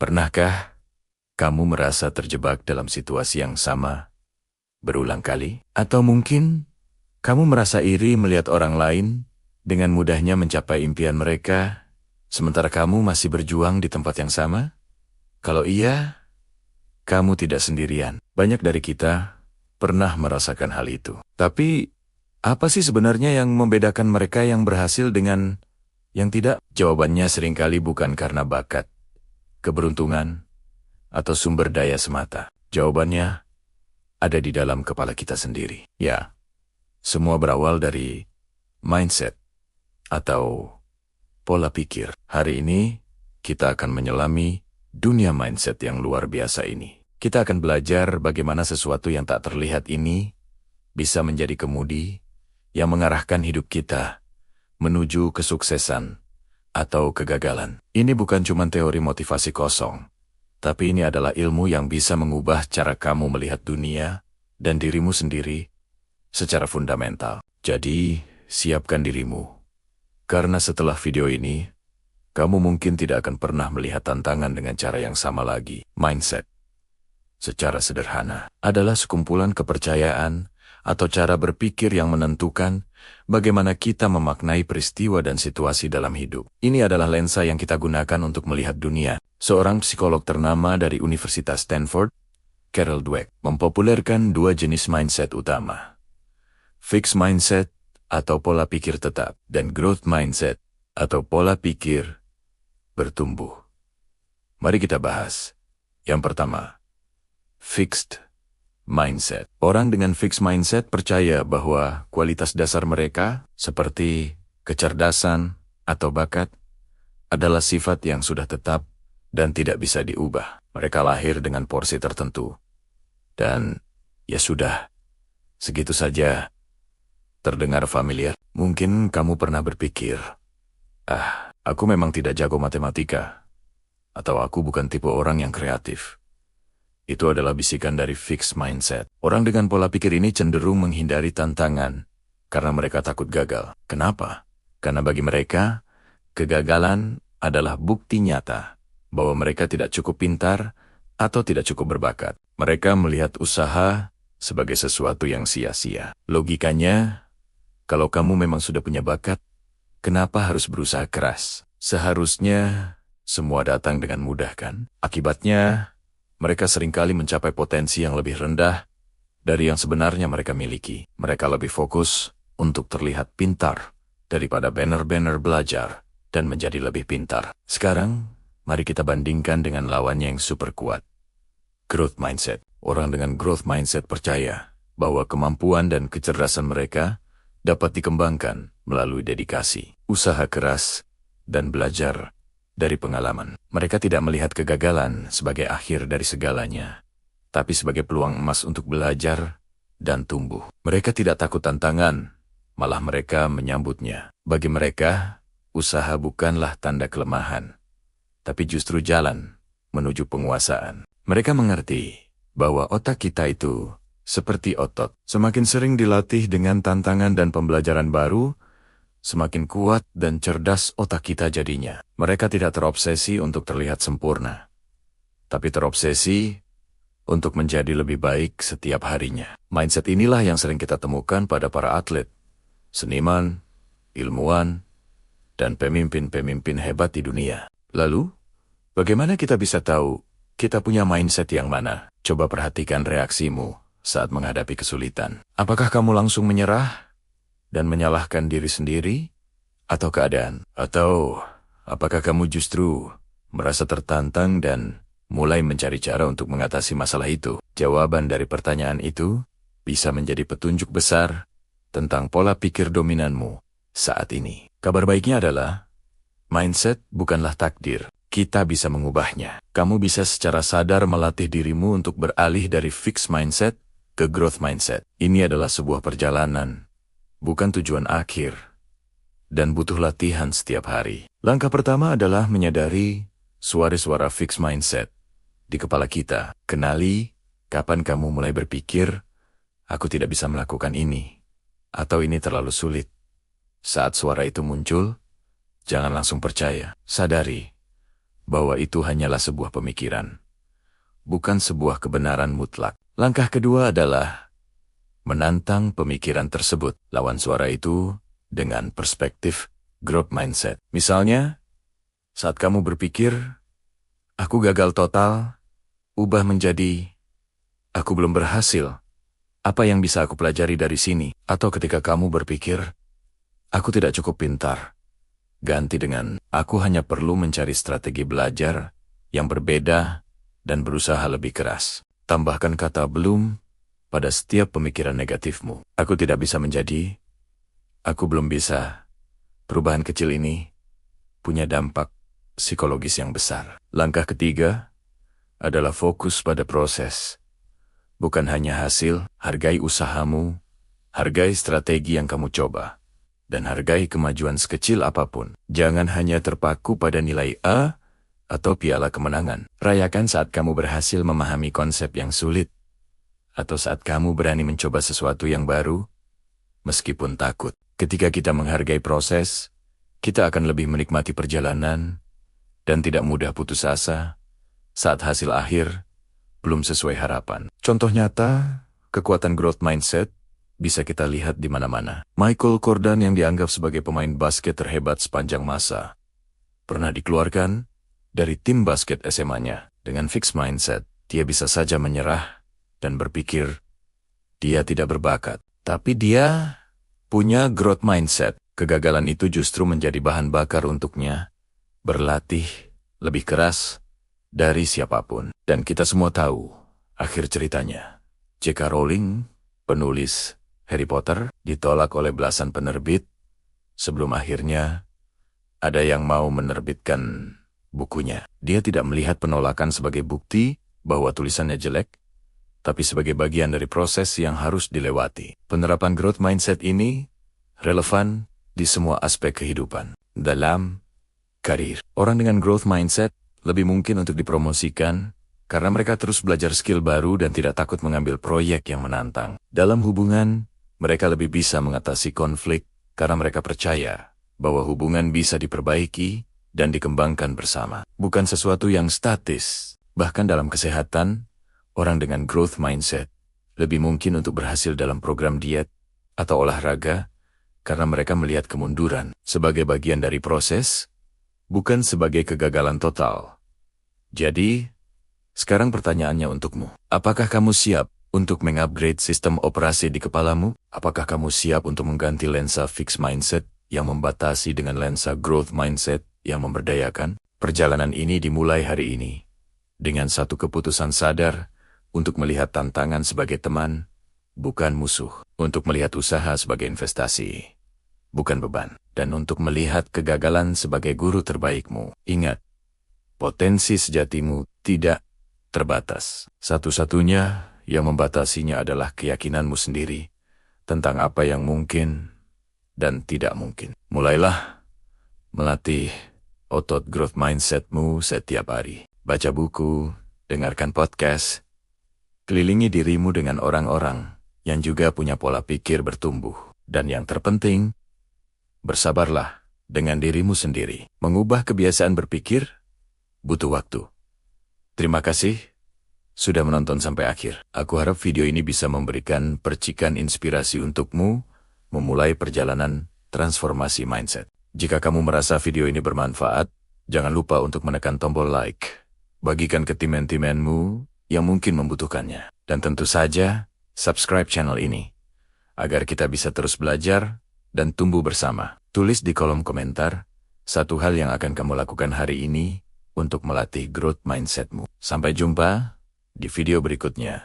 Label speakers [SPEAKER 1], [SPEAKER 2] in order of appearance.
[SPEAKER 1] Pernahkah kamu merasa terjebak dalam situasi yang sama berulang kali? Atau mungkin kamu merasa iri melihat orang lain dengan mudahnya mencapai impian mereka, sementara kamu masih berjuang di tempat yang sama? Kalau iya, kamu tidak sendirian. Banyak dari kita pernah merasakan hal itu. Tapi, apa sih sebenarnya yang membedakan mereka yang berhasil dengan yang tidak? Jawabannya seringkali bukan karena bakat, keberuntungan, atau sumber daya semata. Jawabannya ada di dalam kepala kita sendiri. Ya, semua berawal dari mindset atau pola pikir. Hari ini, kita akan menyelami dunia mindset yang luar biasa ini. Kita akan belajar bagaimana sesuatu yang tak terlihat ini bisa menjadi kemudi yang mengarahkan hidup kita menuju kesuksesan atau kegagalan. Ini bukan cuma teori motivasi kosong, tapi ini adalah ilmu yang bisa mengubah cara kamu melihat dunia dan dirimu sendiri secara fundamental. Jadi, siapkan dirimu. Karena setelah video ini, kamu mungkin tidak akan pernah melihat tantangan dengan cara yang sama lagi. Mindset, secara sederhana, adalah sekumpulan kepercayaan atau cara berpikir yang menentukan bagaimana kita memaknai peristiwa dan situasi dalam hidup. Ini adalah lensa yang kita gunakan untuk melihat dunia. Seorang psikolog ternama dari Universitas Stanford, Carol Dweck, mempopulerkan dua jenis mindset utama. Fixed mindset atau pola pikir tetap, dan growth mindset atau pola pikir bertumbuh. Mari kita bahas. Yang pertama, fixed mindset. Orang dengan fixed mindset percaya bahwa kualitas dasar mereka, seperti kecerdasan atau bakat, adalah sifat yang sudah tetap dan tidak bisa diubah. Mereka lahir dengan porsi tertentu. Dan, ya sudah, segitu saja. Terdengar familiar? Mungkin kamu pernah berpikir, aku memang tidak jago matematika, atau aku bukan tipe orang yang kreatif. Itu adalah bisikan dari fixed mindset. Orang dengan pola pikir ini cenderung menghindari tantangan karena mereka takut gagal. Kenapa? Karena bagi mereka, kegagalan adalah bukti nyata bahwa mereka tidak cukup pintar atau tidak cukup berbakat. Mereka melihat usaha sebagai sesuatu yang sia-sia. Logikanya, kalau kamu memang sudah punya bakat, kenapa harus berusaha keras? Seharusnya semua datang dengan mudah, kan? Akibatnya, mereka seringkali mencapai potensi yang lebih rendah dari yang sebenarnya mereka miliki. Mereka lebih fokus untuk terlihat pintar daripada benar-benar belajar dan menjadi lebih pintar. Sekarang, mari kita bandingkan dengan lawannya yang super kuat. Growth mindset. Orang dengan growth mindset percaya bahwa kemampuan dan kecerdasan mereka dapat dikembangkan melalui dedikasi, usaha keras, dan belajar dari pengalaman. Mereka tidak melihat kegagalan sebagai akhir dari segalanya, tapi sebagai peluang emas untuk belajar dan tumbuh. Mereka tidak takut tantangan, malah mereka menyambutnya. Bagi mereka, usaha bukanlah tanda kelemahan, tapi justru jalan menuju penguasaan. Mereka mengerti bahwa otak kita itu seperti otot. Semakin sering dilatih dengan tantangan dan pembelajaran baru, semakin kuat dan cerdas otak kita jadinya. Mereka tidak terobsesi untuk terlihat sempurna, tapi terobsesi untuk menjadi lebih baik setiap harinya. Mindset inilah yang sering kita temukan pada para atlet, seniman, ilmuwan, dan pemimpin-pemimpin hebat di dunia. Lalu, bagaimana kita bisa tahu kita punya mindset yang mana? Coba perhatikan reaksimu saat menghadapi kesulitan. Apakah kamu langsung menyerah dan menyalahkan diri sendiri atau keadaan? Atau apakah kamu justru merasa tertantang dan mulai mencari cara untuk mengatasi masalah itu? Jawaban dari pertanyaan itu bisa menjadi petunjuk besar tentang pola pikir dominanmu saat ini. Kabar baiknya adalah, mindset bukanlah takdir. Kita bisa mengubahnya. Kamu bisa secara sadar melatih dirimu untuk beralih dari fixed mindset ke growth mindset. Ini adalah sebuah perjalanan, bukan tujuan akhir, dan butuh latihan setiap hari. Langkah pertama adalah menyadari suara-suara fixed mindset di kepala kita. Kenali kapan kamu mulai berpikir, aku tidak bisa melakukan ini, atau ini terlalu sulit. Saat suara itu muncul, jangan langsung percaya. Sadari bahwa itu hanyalah sebuah pemikiran, bukan sebuah kebenaran mutlak. Langkah kedua adalah menantang pemikiran tersebut, lawan suara itu dengan perspektif growth mindset. Misalnya, saat kamu berpikir, aku gagal total, ubah menjadi, aku belum berhasil. Apa yang bisa aku pelajari dari sini? Atau ketika kamu berpikir, aku tidak cukup pintar, ganti dengan, aku hanya perlu mencari strategi belajar yang berbeda dan berusaha lebih keras. Tambahkan kata belum pada setiap pemikiran negatifmu. Aku tidak bisa menjadi, aku belum bisa. Perubahan kecil ini punya dampak psikologis yang besar. Langkah ketiga adalah fokus pada proses. Bukan hanya hasil, hargai usahamu, hargai strategi yang kamu coba, dan hargai kemajuan sekecil apapun. Jangan hanya terpaku pada nilai A atau piala kemenangan. Rayakan saat kamu berhasil memahami konsep yang sulit, atau saat kamu berani mencoba sesuatu yang baru, meskipun takut. Ketika kita menghargai proses, kita akan lebih menikmati perjalanan dan tidak mudah putus asa saat hasil akhir belum sesuai harapan. Contoh nyata, kekuatan growth mindset bisa kita lihat di mana-mana. Michael Jordan yang dianggap sebagai pemain basket terhebat sepanjang masa, pernah dikeluarkan dari tim basket SMA-nya. Dengan fixed mindset, dia bisa saja menyerah dan berpikir dia tidak berbakat. Tapi dia punya growth mindset. Kegagalan itu justru menjadi bahan bakar untuknya berlatih lebih keras dari siapapun. Dan kita semua tahu akhir ceritanya. J.K. Rowling, penulis Harry Potter, ditolak oleh belasan penerbit sebelum akhirnya ada yang mau menerbitkan bukunya. Dia tidak melihat penolakan sebagai bukti bahwa tulisannya jelek, tapi sebagai bagian dari proses yang harus dilewati. Penerapan growth mindset ini relevan di semua aspek kehidupan. Dalam karir, orang dengan growth mindset lebih mungkin untuk dipromosikan karena mereka terus belajar skill baru dan tidak takut mengambil proyek yang menantang. Dalam hubungan, mereka lebih bisa mengatasi konflik karena mereka percaya bahwa hubungan bisa diperbaiki dan dikembangkan bersama. Bukan sesuatu yang statis. Bahkan dalam kesehatan, orang dengan growth mindset lebih mungkin untuk berhasil dalam program diet atau olahraga karena mereka melihat kemunduran sebagai bagian dari proses, bukan sebagai kegagalan total. Jadi, sekarang pertanyaannya untukmu. Apakah kamu siap untuk mengupgrade sistem operasi di kepalamu? Apakah kamu siap untuk mengganti lensa fixed mindset yang membatasi dengan lensa growth mindset yang memberdayakan? Perjalanan ini dimulai hari ini dengan satu keputusan sadar untuk melihat tantangan sebagai teman, bukan musuh. Untuk melihat usaha sebagai investasi, bukan beban. Dan untuk melihat kegagalan sebagai guru terbaikmu. Ingat, potensi sejatimu tidak terbatas. Satu-satunya yang membatasinya adalah keyakinanmu sendiri tentang apa yang mungkin dan tidak mungkin. Mulailah melatih otot growth mindsetmu setiap hari. Baca buku, dengarkan podcast, kelilingi dirimu dengan orang-orang yang juga punya pola pikir bertumbuh. Dan yang terpenting, bersabarlah dengan dirimu sendiri. Mengubah kebiasaan berpikir butuh waktu. Terima kasih sudah menonton sampai akhir. Aku harap video ini bisa memberikan percikan inspirasi untukmu memulai perjalanan transformasi mindset. Jika kamu merasa video ini bermanfaat, jangan lupa untuk menekan tombol like. Bagikan ke teman-temanmu yang mungkin membutuhkannya. Dan tentu saja, subscribe channel ini, agar kita bisa terus belajar dan tumbuh bersama. Tulis di kolom komentar satu hal yang akan kamu lakukan hari ini untuk melatih growth mindsetmu. Sampai jumpa di video berikutnya.